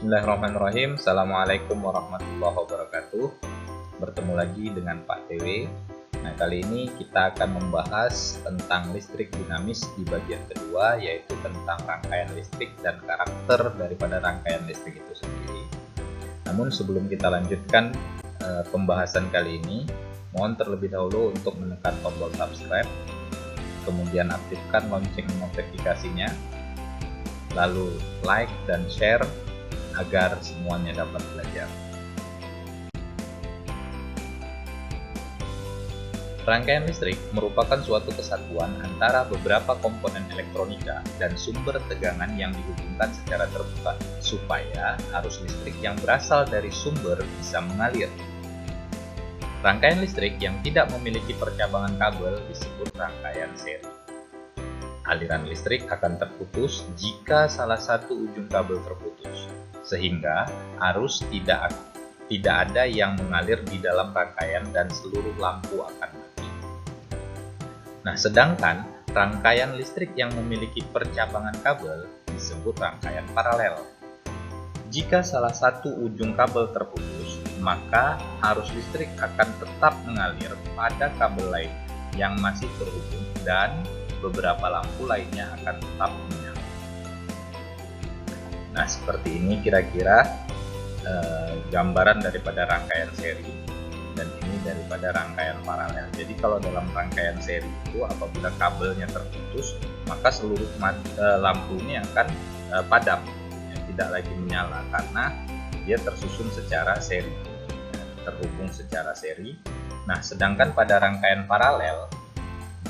Bismillahirrahmanirrahim. Assalamualaikum warahmatullahi wabarakatuh. Bertemu lagi dengan Pak TW. Nah, kali ini kita akan membahas tentang listrik dinamis di bagian kedua, yaitu tentang rangkaian listrik dan karakter daripada rangkaian listrik itu sendiri. Namun sebelum kita lanjutkan pembahasan kali ini, mohon terlebih dahulu untuk menekan tombol subscribe, kemudian aktifkan lonceng notifikasinya, lalu like dan share agar semuanya dapat belajar. Rangkaian listrik merupakan suatu kesatuan antara beberapa komponen elektronika dan sumber tegangan yang dihubungkan secara terbuka supaya arus listrik yang berasal dari sumber bisa mengalir. Rangkaian listrik yang tidak memiliki percabangan kabel disebut rangkaian seri. Aliran listrik akan terputus jika salah satu ujung kabel terputus, sehingga arus tidak ada yang mengalir di dalam rangkaian dan seluruh lampu akan mati. Nah, sedangkan rangkaian listrik yang memiliki percabangan kabel disebut rangkaian paralel. Jika salah satu ujung kabel terputus, maka arus listrik akan tetap mengalir pada kabel lain yang masih terhubung dan beberapa lampu lainnya akan tetap menyala. Nah, seperti ini kira-kira gambaran daripada rangkaian seri, dan ini daripada rangkaian paralel. Jadi kalau dalam rangkaian seri itu apabila kabelnya terputus, maka seluruh lampu ini akan padam, tidak lagi menyala karena dia tersusun secara seri, terhubung secara seri. Nah, sedangkan pada rangkaian paralel,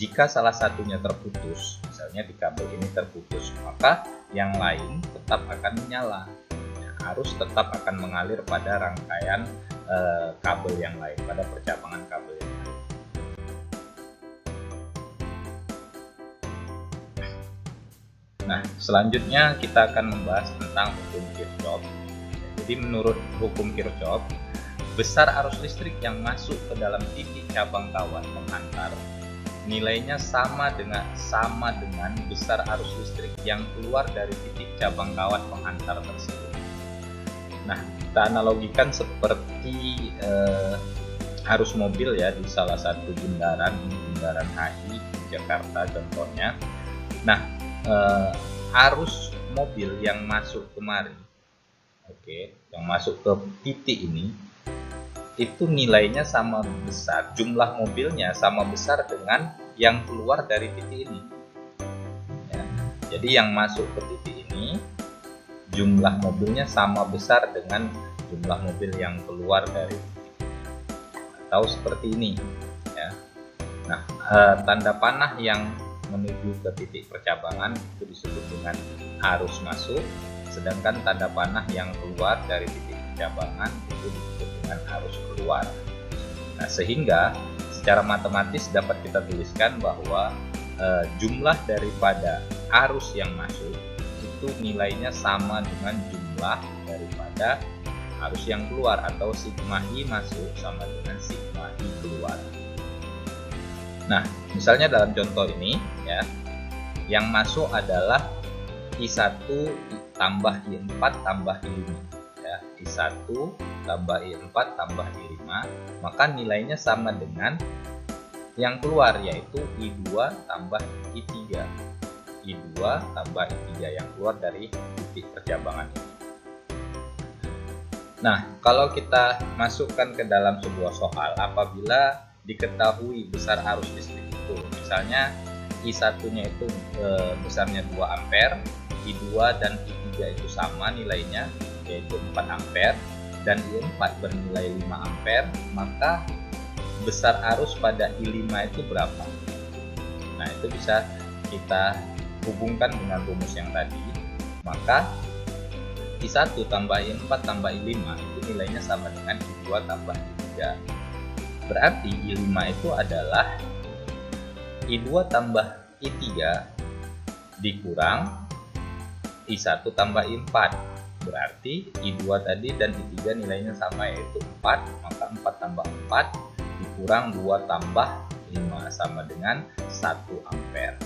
jika salah satunya terputus, misalnya di kabel ini terputus, maka yang lain tetap akan menyala. Arus tetap akan mengalir pada rangkaian kabel yang lain, pada percabangan kabel yang lain. Nah, selanjutnya kita akan membahas tentang hukum Kirchhoff. Jadi menurut hukum Kirchhoff, besar arus listrik yang masuk ke dalam titik cabang kawat penghantar nilainya sama dengan besar arus listrik yang keluar dari titik cabang kawat penghantar tersebut. Nah, kita analogikan seperti arus mobil ya di salah satu bundaran HI Jakarta contohnya. Nah, arus mobil yang masuk kemari, yang masuk ke titik ini, itu nilainya sama besar, jumlah mobilnya sama besar dengan yang keluar dari titik ini ya. Jadi yang masuk ke titik ini jumlah mobilnya sama besar dengan jumlah mobil yang keluar dari titik ini, atau seperti ini ya. Nah, tanda panah yang menuju ke titik percabangan itu disebut dengan arus masuk, sedangkan tanda panah yang keluar dari titik percabangan itu disebut dengan arus keluar. Nah, sehingga secara matematis dapat kita tuliskan bahwa jumlah daripada arus yang masuk itu nilainya sama dengan jumlah daripada arus yang keluar, atau sigma I masuk sama dengan sigma I keluar. Nah, misalnya dalam contoh ini ya, yang masuk adalah I1 tambah I4 tambah I5 ya, I1 tambah I4 tambah I5, maka nilainya sama dengan yang keluar, yaitu I2 tambah I3 I2 tambah I3 yang keluar dari titik percabangan ini. Nah, kalau kita masukkan ke dalam sebuah soal, apabila diketahui besar arus listrik itu, misalnya I1-nya itu besarnya 2 ampere, I2 dan I3 itu sama nilainya, yaitu 4 ampere, dan I4 bernilai 5 ampere, maka besar arus pada I5 itu berapa? Nah, itu bisa kita hubungkan dengan rumus yang tadi. Maka I1 tambah I4 tambah I5 itu nilainya sama dengan I2 tambah I3. Berarti I5 itu adalah I2 tambah I3 dikurang I1 tambah I4. Berarti I2 tadi dan I3 nilainya sama, yaitu 4, maka 4 tambah 4 dikurang 2 tambah 5 sama dengan 1 ampere.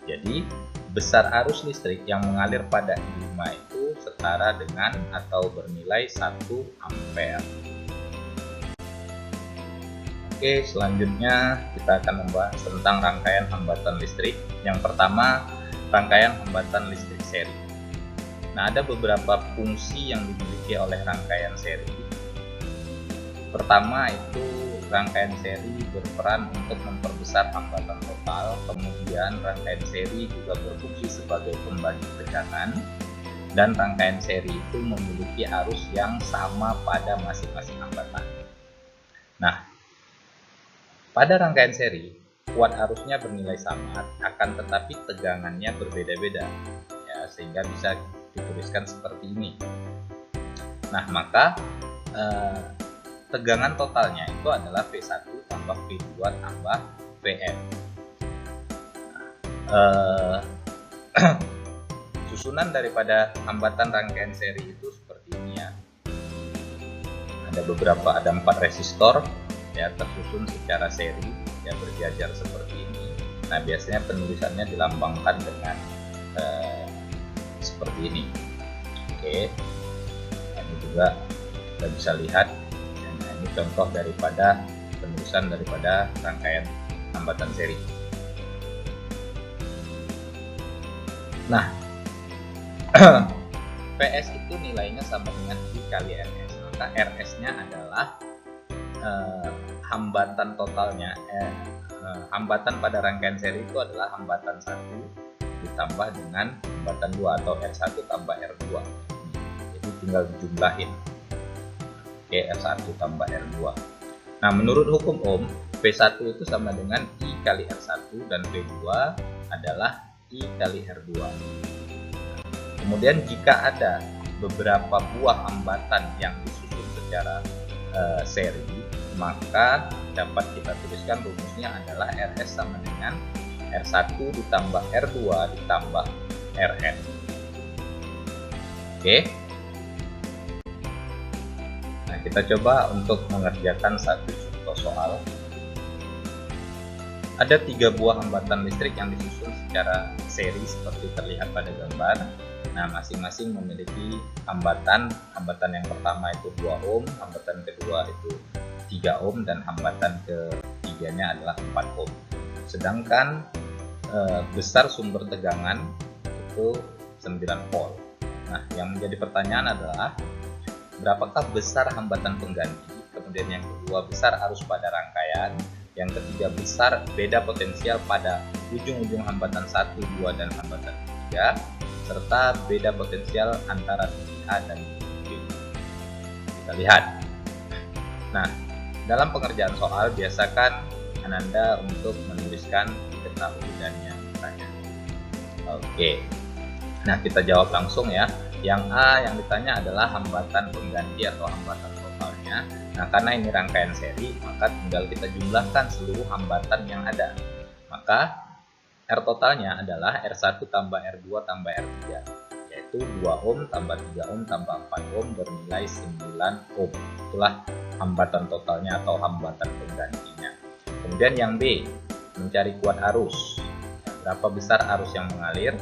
Jadi besar arus listrik yang mengalir pada I5 itu setara dengan atau bernilai 1 ampere. Oke, selanjutnya kita akan membahas tentang rangkaian hambatan listrik. Yang pertama, rangkaian hambatan listrik seri. Nah, ada beberapa fungsi yang dimiliki oleh rangkaian seri. Pertama itu rangkaian seri berperan untuk memperbesar hambatan total, kemudian rangkaian seri juga berfungsi sebagai pembagi tegangan, dan rangkaian seri itu memiliki arus yang sama pada masing-masing hambatan. Nah, pada rangkaian seri, kuat arusnya bernilai sama, akan tetapi tegangannya berbeda-beda, ya, sehingga bisa dituliskan seperti ini. Nah, maka tegangan totalnya itu adalah V1 tambah V2 tambah Vn. Susunan daripada hambatan rangkaian seri itu seperti ini ya. Ada 4 resistor ya, tersusun secara seri ya, berjajar seperti ini. Nah, biasanya penulisannya dilambangkan dengan seperti ini. Oke, ini juga kita bisa lihat. Nah, ini contoh daripada penulisan daripada rangkaian hambatan seri. Nah, PS itu nilainya sama dengan I kali RS. Maka RS-nya adalah hambatan totalnya. Hambatan pada rangkaian seri itu adalah hambatan 1 ditambah dengan hambatan 2 atau R1 tambah R2. Jadi tinggal dijumlahin. Oke, R1 tambah R2. Nah, menurut hukum Ohm, V1 itu sama dengan I kali R1 dan V2 adalah I kali R2. Kemudian jika ada beberapa buah hambatan yang disusun secara seri, maka dapat kita tuliskan rumusnya adalah RS sama dengan R1 ditambah R2 ditambah Rn. Oke. Nah, kita coba untuk mengerjakan satu contoh soal. Ada 3 buah hambatan listrik yang disusun secara seri seperti terlihat pada gambar. Nah, masing-masing memiliki hambatan. Hambatan yang pertama itu 2 ohm, hambatan kedua itu 3 ohm, dan hambatan ketiganya adalah 4 ohm. Sedangkan besar sumber tegangan itu 9 volt. Nah, yang menjadi pertanyaan adalah berapakah besar hambatan pengganti, kemudian yang kedua besar arus pada rangkaian, yang ketiga besar beda potensial pada ujung-ujung hambatan 1, 2, dan hambatan 3, serta beda potensial antara titik A dan titik B. Kita lihat. Nah, dalam pengerjaan soal biasakan Ananda untuk menuliskan diketahui dan yang ditanya. Oke. Nah, kita jawab langsung ya. Yang A yang ditanya adalah hambatan pengganti atau hambatan totalnya. Nah, karena ini rangkaian seri, maka tinggal kita jumlahkan seluruh hambatan yang ada. Maka R totalnya adalah R1 tambah R2 tambah R3, yaitu 2 ohm tambah 3 ohm tambah 4 ohm bernilai 9 ohm. Itulah hambatan totalnya atau hambatan penggantinya. Kemudian yang B, mencari kuat arus. Berapa besar arus yang mengalir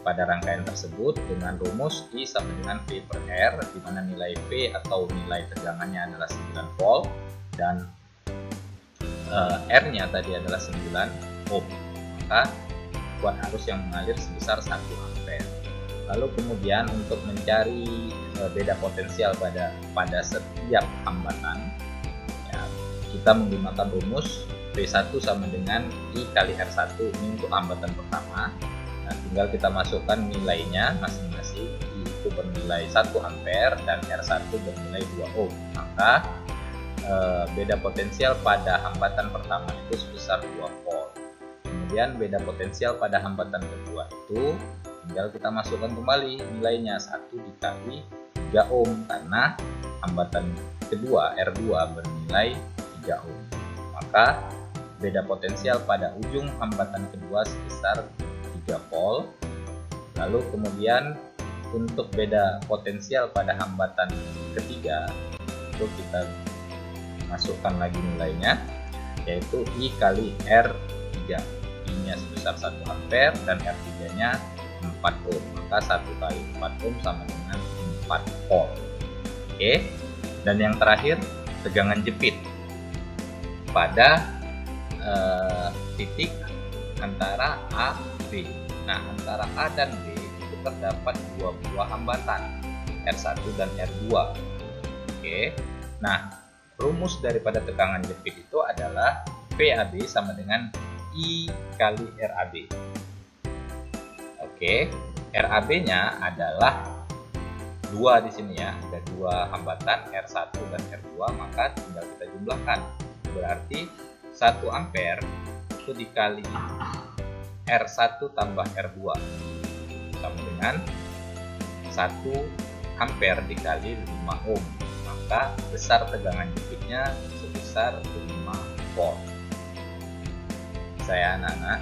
pada rangkaian tersebut dengan rumus I sama dengan V per R, di mana nilai V atau nilai tegangannya adalah 9 volt dan R-nya tadi adalah 9 ohm. Maka kuat arus yang mengalir sebesar 1 ampere. Lalu kemudian untuk mencari beda potensial pada setiap hambatan, ya, kita menggunakan rumus V1 sama dengan I kali R1. Ini untuk hambatan pertama. Nah, tinggal kita masukkan nilainya masing-masing. I itu bernilai 1 ampere dan R1 bernilai 2 ohm. Maka beda potensial pada hambatan pertama itu sebesar 2 volt. Kemudian beda potensial pada hambatan kedua itu tinggal kita masukkan kembali nilainya 1 dikali 3 ohm, karena hambatan kedua R2 bernilai 3 ohm. Maka beda potensial pada ujung hambatan kedua sebesar 3 volt. Lalu kemudian untuk beda potensial pada hambatan ketiga itu kita masukkan lagi nilainya, yaitu I kali R3. I-nya sebesar 1 ampere dan R3-nya 4 ohm. Maka 1 kali 4 ohm sama dengan 4 volt. Oke. Dan yang terakhir, tegangan jepit pada titik antara A, B. Nah, antara A dan B itu terdapat dua buah hambatan, R1 dan R2. Oke. Nah, rumus daripada tegangan jepit itu adalah PAB sama dengan I kali RAB. Oke, RAB-nya adalah 2 di sini ya, ada 2 hambatan R1 dan R2, maka tinggal kita jumlahkan. Berarti 1 ampere itu dikali R1 tambah R2 sama dengan 1 ampere dikali 5 ohm. Maka besar tegangan jepitnya sebesar 5 volt. Saya anak-anak.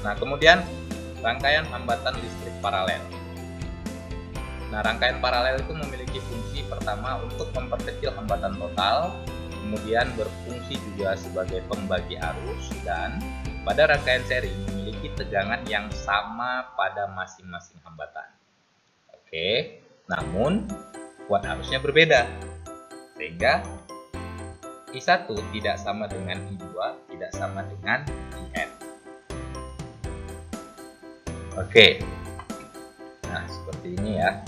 Nah, kemudian rangkaian hambatan listrik paralel. Nah, rangkaian paralel itu memiliki fungsi pertama untuk memperkecil hambatan total, kemudian berfungsi juga sebagai pembagi arus, dan pada rangkaian seri memiliki tegangan yang sama pada masing-masing hambatan. Oke, namun kuat arusnya berbeda, sehingga I1 tidak sama dengan I2, tidak sama dengan IN. Oke, nah seperti ini ya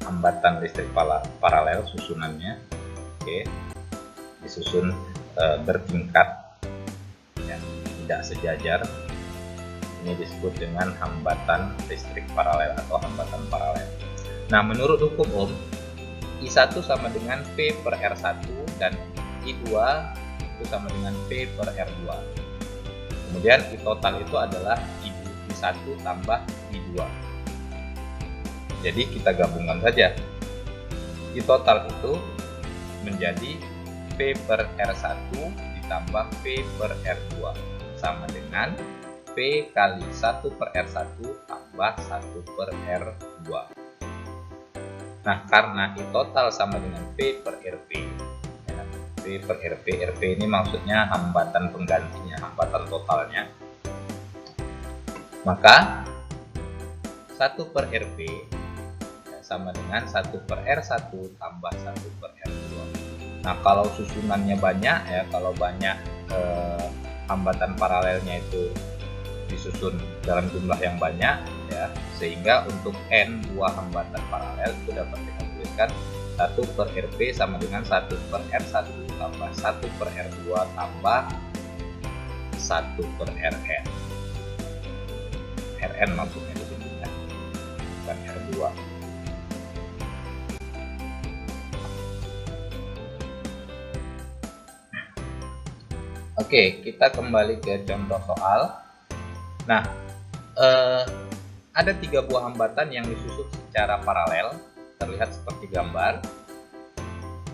hambatan listrik paralel susunannya. Oke, disusun bertingkat ya, tidak sejajar. Ini disebut dengan hambatan listrik paralel atau hambatan paralel. Nah, menurut hukum Ohm, I1 sama dengan P per R1 dan I2 itu sama dengan P per R2. Kemudian I total itu adalah I1 tambah I2. Jadi kita gabungkan saja. I total itu menjadi P per R1 ditambah P per R2 sama dengan P kali 1 per R1 tambah 1 per R2. Nah, karena I total sama dengan P per RP, ya, P per RP, RP ini maksudnya hambatan penggantinya, hambatan totalnya, maka 1 per RP ya, sama dengan 1 per R1 tambah 1 per R2. Nah, kalau susunannya banyak ya, kalau banyak hambatan paralelnya itu disusun dalam jumlah yang banyak ya, sehingga untuk N buah hambatan paralel itu dapat kita tuliskan 1 per RP sama dengan 1 per R1 tambah 1 per R2 tambah 1 per RN. RN maksudnya di sini ya, bukan R2. Oke, kita kembali ke contoh soal. Nah, ada 3 buah hambatan yang disusun secara paralel, terlihat seperti gambar.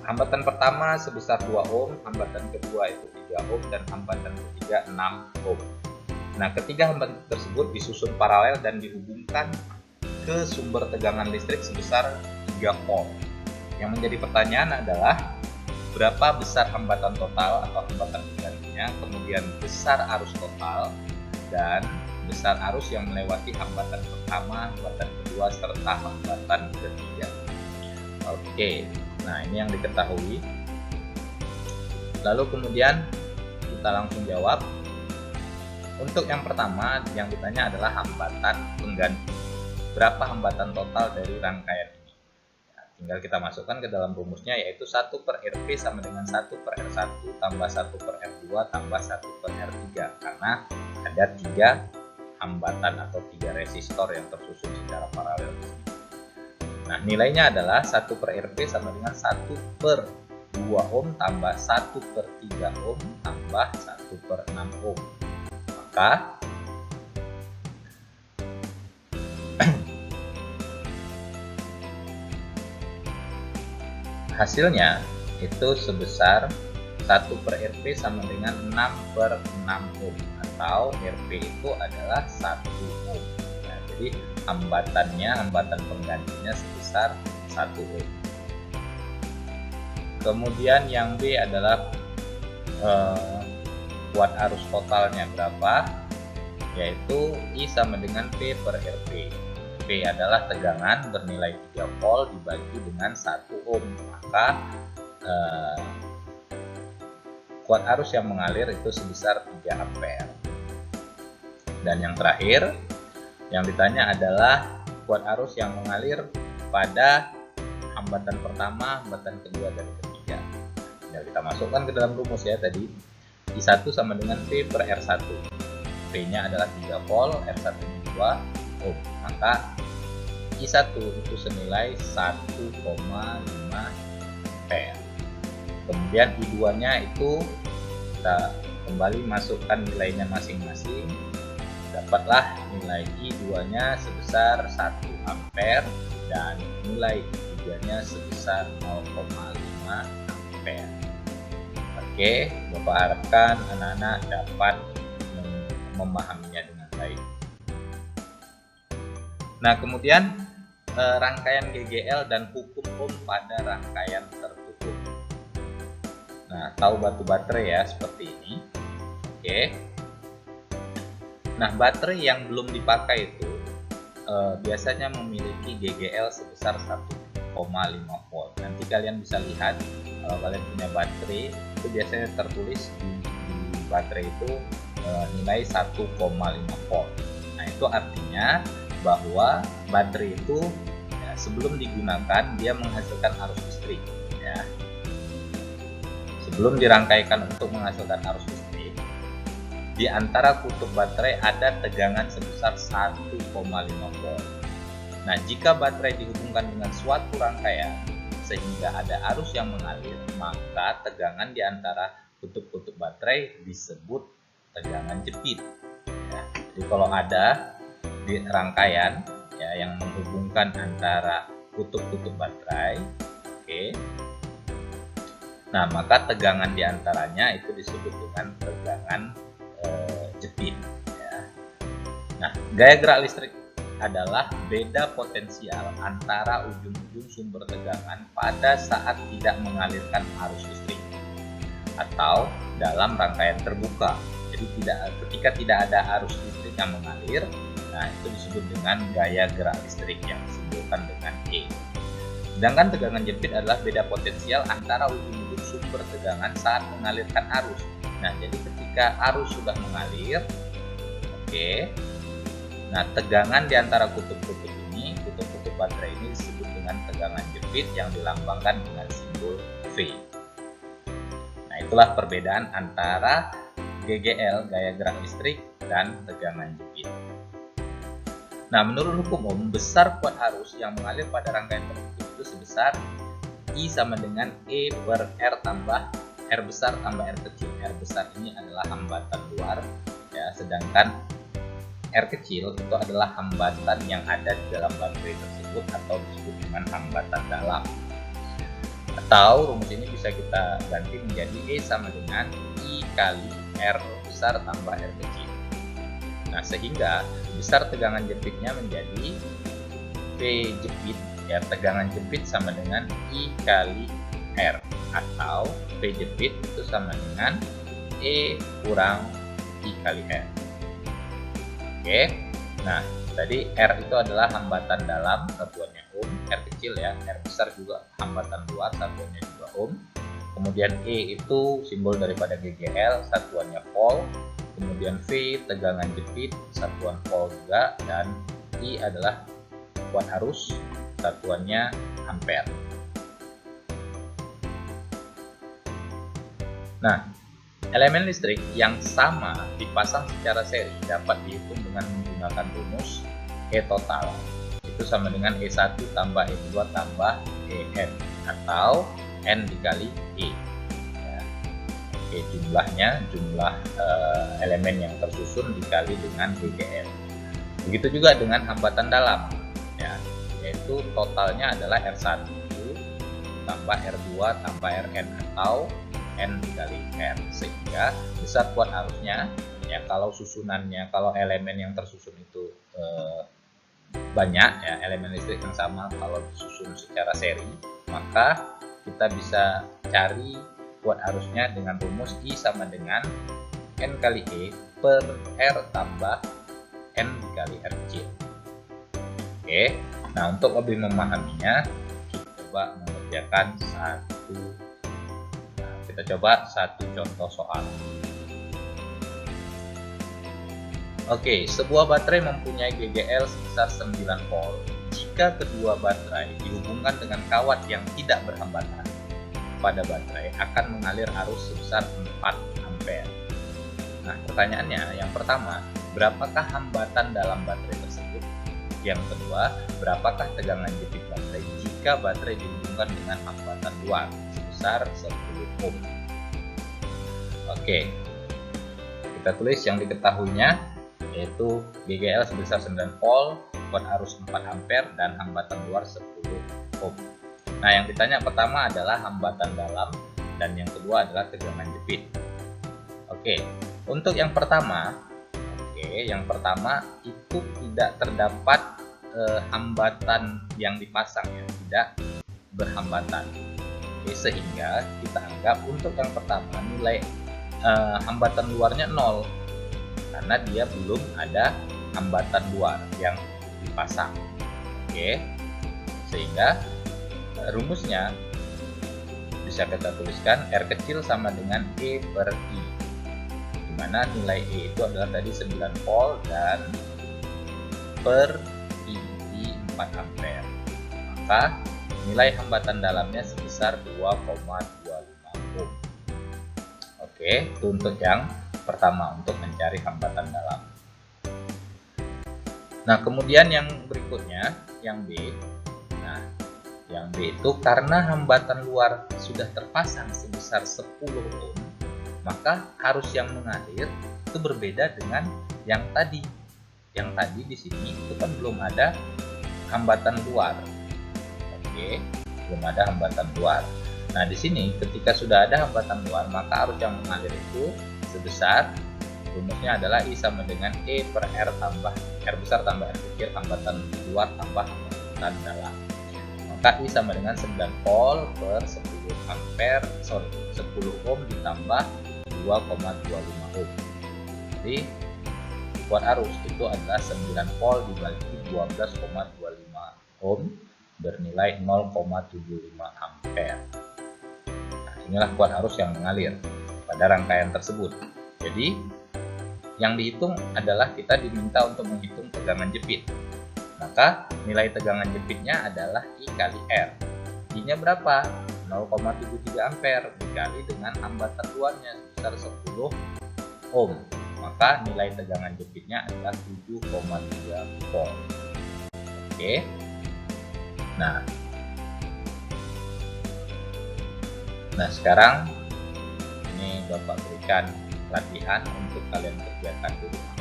Hambatan pertama sebesar 2 ohm, hambatan kedua itu 3 ohm, dan hambatan ketiga 6 ohm. Nah, ketiga hambatan tersebut disusun paralel dan dihubungkan ke sumber tegangan listrik sebesar 3 volt. Yang menjadi pertanyaan adalah berapa besar hambatan total atau hambatan penggantinya, kemudian besar arus total, dan besar arus yang melewati hambatan pertama, hambatan kedua, serta hambatan ketiga. Oke, nah ini yang diketahui. Lalu kemudian kita langsung jawab. Untuk yang pertama, yang ditanya adalah hambatan pengganti. Berapa hambatan total dari rangkaian ini? Nah, tinggal kita masukkan ke dalam rumusnya, yaitu 1 per RP sama dengan 1 per R1 tambah 1 per R2 tambah 1 per R3, karena ada 3 hambatan atau 3 resistor yang tersusun secara paralel. Nah, nilainya adalah 1 per RP sama dengan 1 per 2 ohm tambah 1 per 3 ohm tambah 1 per 6 ohm. Maka hasilnya itu sebesar 1 per RP sama dengan 6 per 6 ohm, atau RP itu adalah 1 ohm. Nah, jadi hambatan penggantinya sebesar 1 ohm. Kemudian yang B adalah kuat arus totalnya berapa, yaitu I sama dengan P per RP. V adalah tegangan bernilai 3 volt dibagi dengan 1 ohm, maka kuat arus yang mengalir itu sebesar 3 ampere. Dan yang terakhir yang ditanya adalah kuat arus yang mengalir pada hambatan pertama, hambatan kedua, dan ketiga. Nah, kita masukkan ke dalam rumus ya tadi. I1 sama dengan V per R1. V-nya adalah 3 volt, R1-nya 2 ohm. Maka I1 itu senilai 1,5 ampere. Kemudian I2-nya itu kita kembali masukkan nilainya masing-masing. Dapatlah nilai I2-nya sebesar 1 ampere dan nilai I3-nya sebesar 0,5 ampere. Oke, Bapak harapkan anak-anak dapat memahaminya dengan baik. Nah, kemudian rangkaian GGL dan hukum ohm pada rangkaian tertutup. Nah, tahu batu baterai ya seperti ini. Oke. Nah, baterai yang belum dipakai itu biasanya memiliki GGL sebesar 1,5 volt. Nanti kalian bisa lihat kalau kalian punya baterai itu biasanya tertulis di baterai itu nilai 1,5 volt. Nah, itu artinya bahwa baterai itu ya, sebelum digunakan dia menghasilkan arus listrik ya. Sebelum dirangkaikan untuk menghasilkan arus listrik, di antara kutub baterai ada tegangan sebesar 1,5 volt. Nah, jika baterai dihubungkan dengan suatu rangkaian sehingga ada arus yang mengalir, maka tegangan di antara kutub-kutub baterai disebut tegangan jepit. Ya, jadi kalau ada di rangkaian ya, yang menghubungkan antara kutub-kutub baterai, oke. Nah, maka tegangan di antaranya itu disebut dengan tegangan jepit. Ya. Nah, gaya gerak listrik adalah beda potensial antara ujung-ujung sumber tegangan pada saat tidak mengalirkan arus listrik atau dalam rangkaian terbuka. Jadi ketika tidak ada arus listrik yang mengalir, nah itu disebut dengan gaya gerak listrik yang disebutkan dengan E. Sedangkan tegangan jepit adalah beda potensial antara ujung-ujung sumber tegangan saat mengalirkan arus. Nah, jadi ketika arus sudah mengalir, oke. Nah, tegangan di antara kutub-kutub ini, kutub-kutub baterai ini disebut dengan tegangan jepit yang dilambangkan dengan simbol V. Nah, itulah perbedaan antara GGL, gaya gerak listrik, dan tegangan jepit. Nah, menurut hukum ohm, besar kuat arus yang mengalir pada rangkaian tertutup itu sebesar I sama dengan E per R tambah R besar tambah R kecil. R besar ini adalah hambatan luar, ya, sedangkan R kecil itu adalah hambatan yang ada di dalam baterai tersebut atau disebut dengan hambatan dalam. Atau rumus ini bisa kita ganti menjadi E sama dengan I kali R besar tambah R kecil. Nah, sehingga besar tegangan jepitnya menjadi V jepit, ya, tegangan jepit sama dengan I kali R, atau V jepit itu sama dengan E kurang I kali R. Oke, nah tadi R itu adalah hambatan dalam, satuannya ohm, R kecil ya, R besar juga hambatan luar, satuannya juga ohm. Kemudian E itu simbol daripada GGL, satuannya volt. Kemudian V tegangan jepit, satuan volt juga, dan I adalah kuat arus, satuannya ampere. Nah, elemen listrik yang sama dipasang secara seri dapat dihitung dengan menggunakan rumus E total. Itu sama dengan E1 tambah E2 tambah EN, atau N dikali E. Ya. Oke, jumlah elemen yang tersusun dikali dengan GGL. Begitu juga dengan hambatan dalam, ya, yaitu totalnya adalah R1 tambah R2 tambah Rn, atau N dikali R, sehingga besar kuat arusnya, ya, kalau susunannya, kalau elemen yang tersusun itu banyak, ya, elemen listrik yang sama kalau disusun secara seri, maka kita bisa cari kuat arusnya dengan rumus I sama dengan N kali E per R tambah N dikali R kecil. Oke, nah untuk lebih memahaminya, kita coba mengerjakan satu contoh soal. Oke, sebuah baterai mempunyai GGL sebesar 9 volt. Jika kedua baterai dihubungkan dengan kawat yang tidak berhambatan, pada baterai akan mengalir arus sebesar 4 ampere. Nah, pertanyaannya yang pertama, berapakah hambatan dalam baterai tersebut? Yang kedua, berapakah tegangan jepit baterai jika baterai dihubungkan dengan hambatan luar sebesar 10 ohm? Oke, kita tulis yang diketahuinya, yaitu GGL sebesar 9 volt, kuat arus 4 ampere, dan hambatan luar 10 ohm. Nah, yang ditanya pertama adalah hambatan dalam, dan yang kedua adalah tegangan jepit. Oke, untuk yang pertama, itu tidak terdapat hambatan yang dipasang, ya, tidak berhambatan. Oke, sehingga kita anggap untuk yang pertama nilai hambatan luarnya 0, karena dia belum ada hambatan luar yang dipasang. Oke, sehingga rumusnya bisa kita tuliskan R kecil sama dengan E per I, dimana nilai E itu adalah tadi 9 volt dan per I 4 ampere. Maka nilai hambatan dalamnya sebesar 2,25 ohm. Oke, itu untuk yang pertama, untuk mencari hambatan dalam. Nah, kemudian yang berikutnya, yang B. Nah, yang B itu karena hambatan luar sudah terpasang sebesar 10 ohm, maka arus yang mengalir itu berbeda dengan yang tadi. Yang tadi di sini itu kan belum ada hambatan luar. Oke, belum ada hambatan luar. Nah, di sini ketika sudah ada hambatan luar, maka arus yang mengalir itu sebesar, rumusnya adalah I sama dengan E per R tambah R besar tambah R kecil, hambatan luar tambah hambatan dalam. Maka I sama dengan 9 volt per 10 ohm ditambah 2,25 ohm. Jadi kuat arus itu adalah 9 volt dibagi 12,25 ohm bernilai 0,75 ampere. Nah, inilah kuat arus yang mengalir pada rangkaian tersebut. Jadi yang dihitung adalah kita diminta untuk menghitung tegangan jepit. Maka nilai tegangan jepitnya adalah I kali R. I-nya berapa? 0,73 ampere dikali dengan hambatan luarnya sebesar 10 ohm. Maka nilai tegangan jepitnya adalah 7,3 volt. Oke. Nah, sekarang ini Bapak berikan latihan untuk kalian kerjakan di rumah.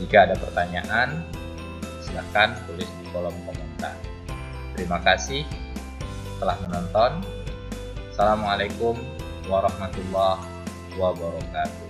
Jika ada pertanyaan, silahkan tulis di kolom komentar. Terima kasih telah menonton. Assalamualaikum warahmatullahi wabarakatuh.